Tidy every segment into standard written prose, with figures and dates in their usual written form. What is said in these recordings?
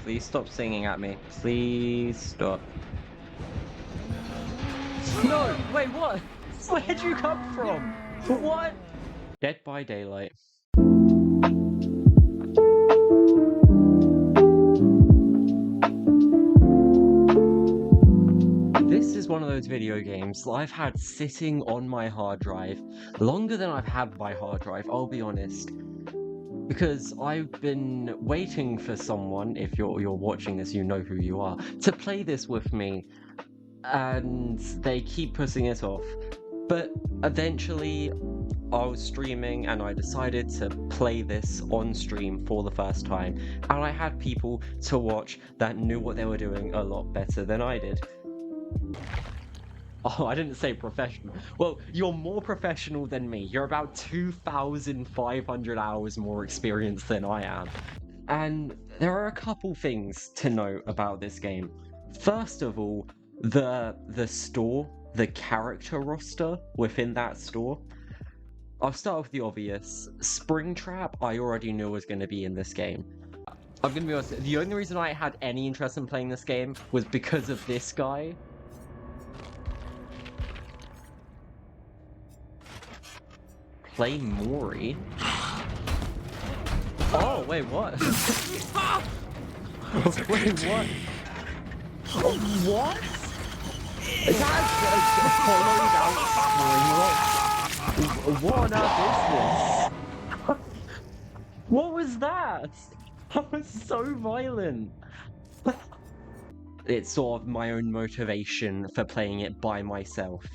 Please stop singing at me. Please stop. No! Wait, what? Where'd you come from? What? Dead by Daylight. This is one of those video games that I've had sitting on my hard drive longer than I've had my hard drive, I'll be honest. Because I've been waiting for someone, if you're watching this, you know who you are, to play this with me, and they keep putting it off. But eventually, I was streaming and I decided to play this on stream for the first time, and I had people to watch that knew what they were doing a lot better than I did. Oh, I didn't say professional. Well, you're more professional than me. You're about 2,500 hours more experienced than I am. And there are a couple things to note about this game. First of all, the store, the character roster within that store. I'll start with the obvious. Springtrap, I already knew was going to be in this game. I'm going to be honest, the only reason I had any interest in playing this game was because of this guy. Play Mori? Oh, wait, what? Wait, what? What? That's followed out. What on earth is this? What was that? That was so violent. It's sort of my own motivation for playing it by myself.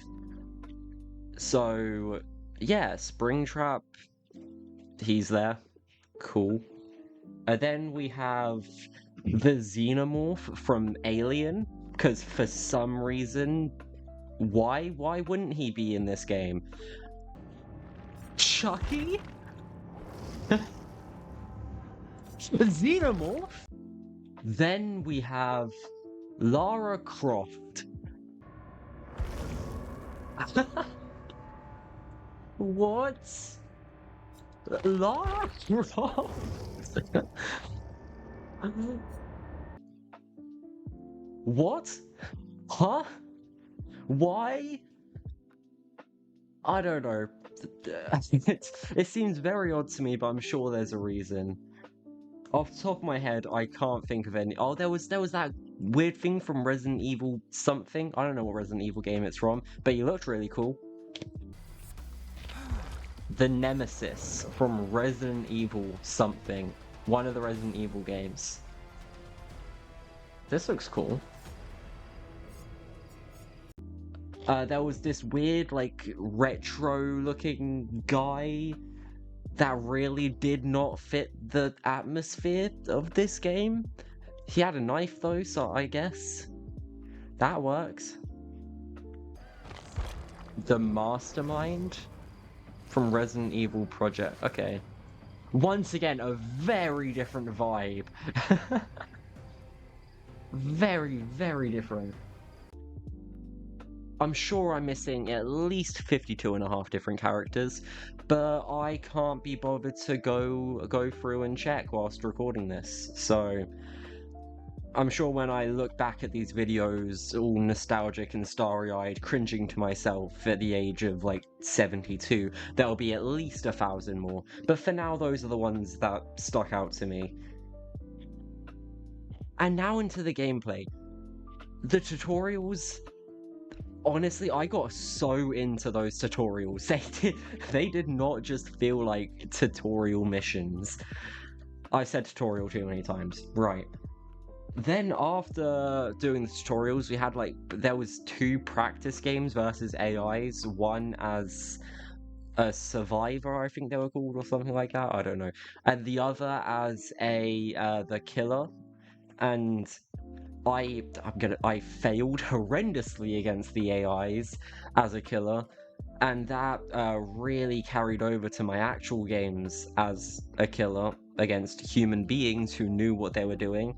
So, yeah, Springtrap, he's there. Cool. Then we have the Xenomorph from Alien, because for some reason, why wouldn't he be in this game? Chucky? Xenomorph? Then we have Lara Croft. What? Lara Croft? What? Huh? Why? I don't know. It seems very odd to me, but I'm sure there's a reason. Off the top of my head, I can't think of any. Oh, there was that weird thing from Resident Evil something. I don't know what Resident Evil game it's from, but he looked really cool. The Nemesis from Resident Evil something. One of the Resident Evil games. This looks cool. There was this weird, like, retro-looking guy that really did not fit the atmosphere of this game. He had a knife, though, so I guess that works. The Mastermind from Resident Evil Project. Okay. Once again, a very different vibe. Very, very different. I'm sure I'm missing at least 52.5 different characters, but I can't be bothered to go through and check whilst recording this, so I'm sure when I look back at these videos, all nostalgic and starry-eyed, cringing to myself at the age of, like, 72, there'll be at least 1,000 more, but for now those are the ones that stuck out to me. And now into the gameplay. The tutorials... Honestly, I got so into those tutorials. They did not just feel like tutorial missions. I've said tutorial too many times. Right. Then after doing the tutorials, we had there was 2 practice games versus AIs. One as a survivor, I think they were called, or something like that. I don't know. And the other as the killer. And I failed horrendously against the AIs as a killer, and that really carried over to my actual games as a killer against human beings who knew what they were doing.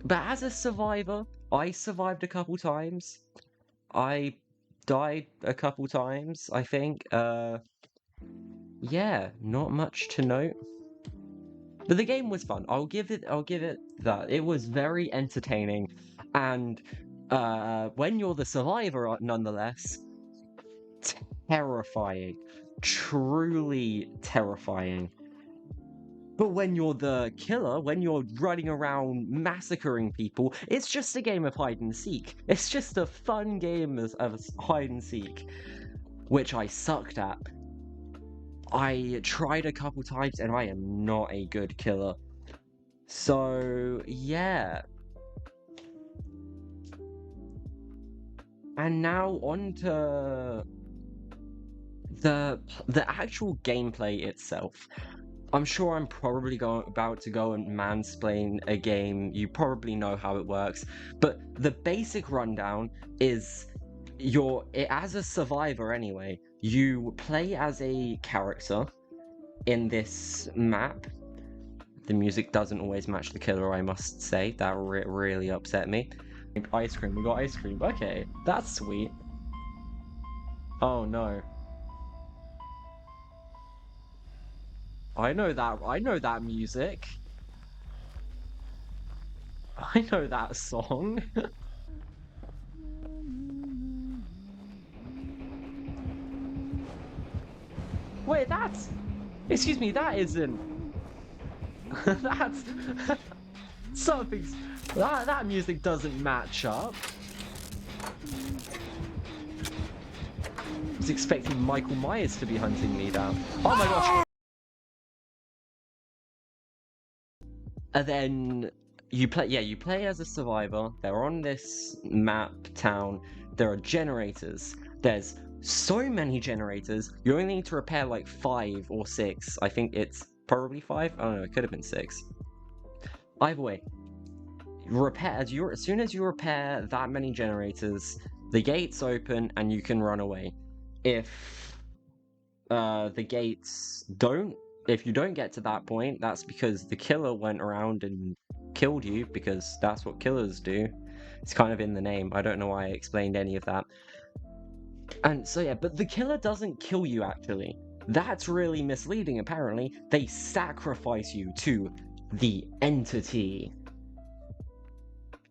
But as a survivor, I survived a couple times. I died a couple times, I think. Yeah, not much to note. But the game was fun. I'll give it that. It was very entertaining, and when you're the survivor, nonetheless, terrifying, truly terrifying. But when you're the killer, when you're running around massacring people, it's just a game of hide and seek. It's just a fun game of hide and seek, which I sucked at. I tried a couple times and I am not a good killer. So, yeah. And now on to the actual gameplay itself. I'm sure I'm probably about to go and mansplain a game. You probably know how it works. But the basic rundown is as a survivor anyway, you play as a character in this map. The music doesn't always match the killer, I must say. That really upset me. Ice cream, we got ice cream. Okay, that's sweet. Oh no. I know that music. I know that song. Wait, excuse me, that isn't... That's... Something's... That music doesn't match up. I was expecting Michael Myers to be hunting me down. Oh my gosh! And then you play as a survivor. They're on this map town. There are generators. There's so many generators. You only need to repair like 5 or 6. I think it's probably 5. I don't know. It could have been 6. Either way, as soon as you repair that many generators, the gates open and you can run away. If the gates don't. If you don't get to that point, that's because the killer went around and killed you, because that's what killers do. It's kind of in the name. I don't know why I explained any of that. And so yeah, but the killer doesn't kill you actually. That's really misleading apparently. They sacrifice you to the entity.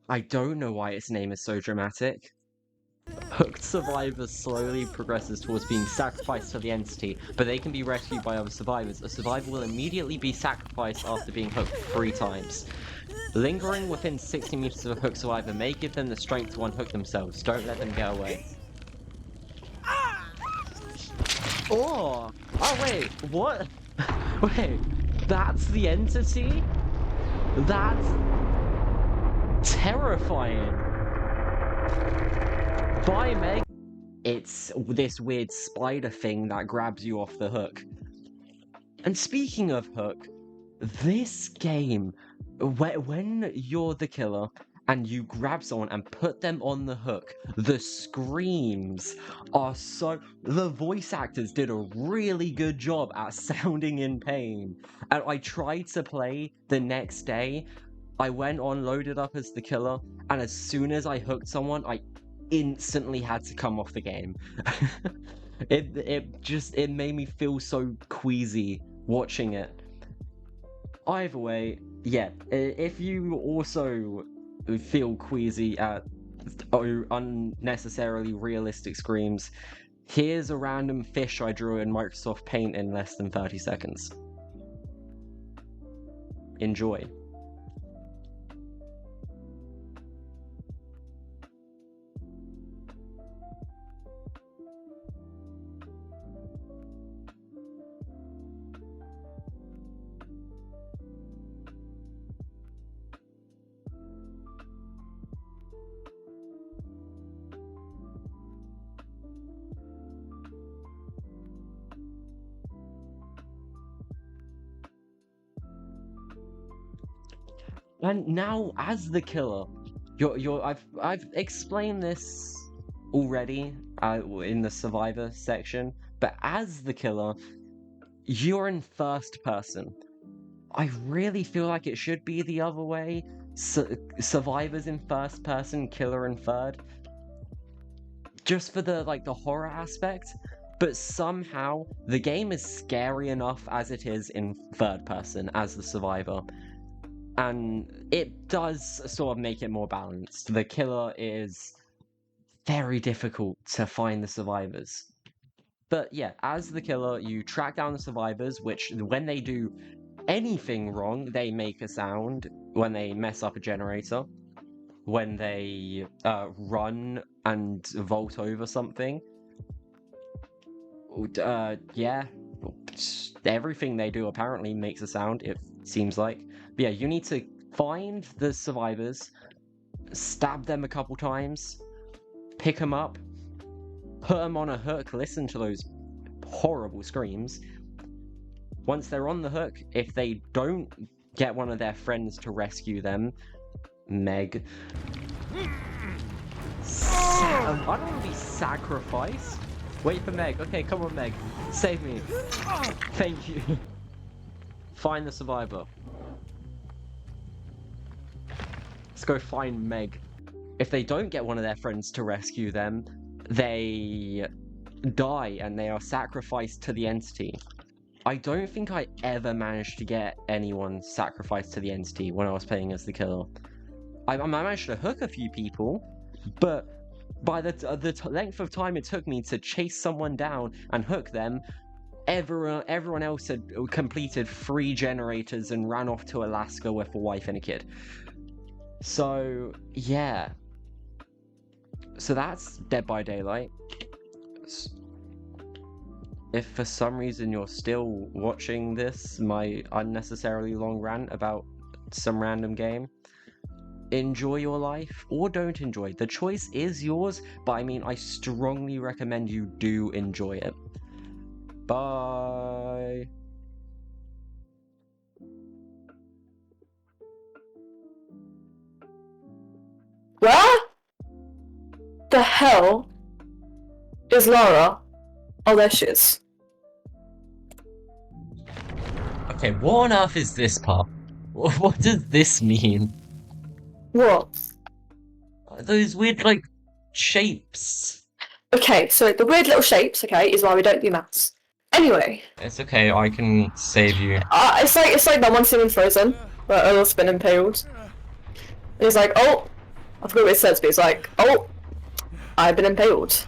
I don't know why its name is so dramatic. Hooked survivor slowly progresses towards being sacrificed to the entity, but they can be rescued by other survivors. A survivor will immediately be sacrificed after being hooked 3 times. Lingering within 60 meters of a hooked survivor may give them the strength to unhook themselves. Don't let them get away. Oh! Oh wait, what? Wait, that's the entity? That's... terrifying. Bye, Meg. It's this weird spider thing that grabs you off the hook. And speaking of hook, this game, when you're the killer and you grab someone and put them on the hook, the screams are so... The voice actors did a really good job at sounding in pain. And I tried to play the next day. I went on, loaded up as the killer, and as soon as I hooked someone, I instantly had to come off the game. It made me feel so queasy watching it. Either way, yeah, if you also feel queasy at unnecessarily realistic screams, here's a random fish I drew in Microsoft Paint in less than 30 seconds. Enjoy. And now, as the killer, I've explained this already in the survivor section, but as the killer, you're in first person. I really feel like it should be the other way. Survivors in first person, killer in third. Just for the horror aspect. but somehow the game is scary enough as it is in third person as the survivor. And it does sort of make it more balanced. The killer is very difficult to find the survivors. But yeah, as the killer, you track down the survivors, which when they do anything wrong, they make a sound. When they mess up a generator, when they run and vault over something. Yeah, everything they do apparently makes a sound, it seems like. But yeah, you need to find the survivors, stab them a couple times, pick them up, put them on a hook, listen to those horrible screams. Once they're on the hook, if they don't get one of their friends to rescue them, Meg. I don't want to be sacrificed. Wait for Meg. Okay, come on, Meg. Save me. Thank you. Find the survivor. Let's go find Meg. If they don't get one of their friends to rescue them, they die and they are sacrificed to the entity. I don't think I ever managed to get anyone sacrificed to the entity when I was playing as the killer. I managed to hook a few people, but by the length of time it took me to chase someone down and hook them, everyone else had completed 3 generators and ran off to Alaska with a wife and a kid. So, yeah. So that's Dead by Daylight. If for some reason you're still watching this, my unnecessarily long rant about some random game, enjoy your life or don't enjoy. The choice is yours, but I mean, I strongly recommend you do enjoy it. Bye. Where the hell is Lara? Oh, there she is. Okay, what on earth is this part? What does this mean? What? Those weird, like, shapes. Okay, so the weird little shapes, okay, is why we don't do maths. Anyway. It's okay, I can save you. It's like that one scene in Frozen, where Olaf's been impaled. And he's like, oh, I forgot what it says, but he's like, oh, I've been impaled.